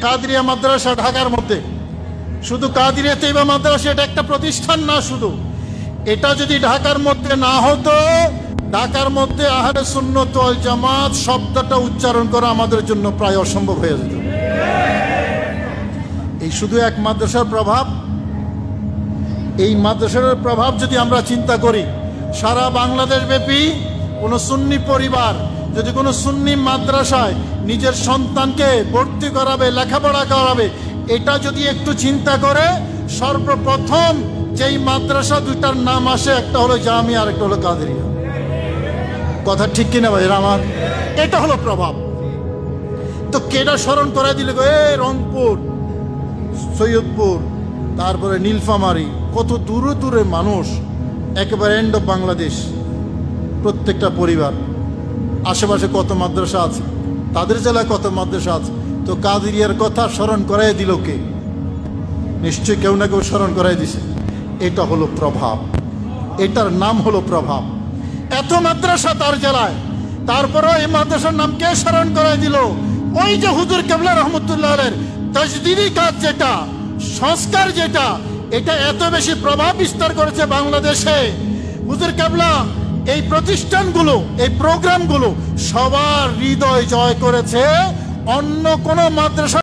কাদরিয়া মাদ্রাসা ঢাকার মধ্যে, শুধু কাদরিয়া তৈবা মাদ্রাসা এটা একটা প্রতিষ্ঠান না, শুধু এটা যদি ঢাকার মধ্যে না হতো, ঢাকার মধ্যে আহলে সুন্নাত ওয়াল জামাত শব্দটা উচ্চারণ করা আমাদের জন্য প্রায় অসম্ভব হয়ে যেত। এই শুধু এক মাদ্রাসার প্রভাব, এই মাদ্রাসার প্রভাব যদি আমরা চিন্তা করি, সারা বাংলাদেশ ব্যাপী কোনো সুন্নি পরিবার যদি কোনো সুন্নি মাদ্রাসায় নিজের সন্তানকে ভর্তি করাবে, লেখাপড়া করাবে, এটা যদি একটু চিন্তা করে, সর্বপ্রথম যেই মাদ্রাসা দুইটার নাম আসে, একটা হলো জামিয়া আর একটা হলো কাদেরিয়া। কথা ঠিক কিনা ভাইরা আমার? এটা হলো প্রভাব। তো কেডা স্মরণ করে দিল, রংপুর, সৈয়দপুর, তারপরে নীলফামারী, কত দূরে দূরে মানুষ, একেবারে এন্ড অফ বাংলাদেশ, প্রত্যেকটা পরিবার, আশেপাশে কত মাদ্রাসা আছে, তাদের জেলায় কত মাদ্রাসা আছে। তো কাদেরিয়ার কথা স্মরণ করাই দিল কে? নিশ্চয়ই কেউ না কেউ স্মরণ করাই দিছে। এটা হলো প্রভাব, এটার নাম হলো প্রভাব। এত মাদ্রাসা তার জেলায়, তারপরেও এই মাদ্রাসার নাম কে স্মরণ করাই দিল? ওই যে হুজুর কেবলা রহমতুল্লাহ আলাইহির তাজদীদি কাজ, যেটা সংস্কার, যেটা এটা এত বেশি প্রভাব বিস্তার করেছে বাংলাদেশে। হুজুর কেবলা এই প্রতিষ্ঠানগুলো, এই প্রোগ্রামগুলো সবার হৃদয় জয় করেছে, অন্য কোনো মাদ্রাসা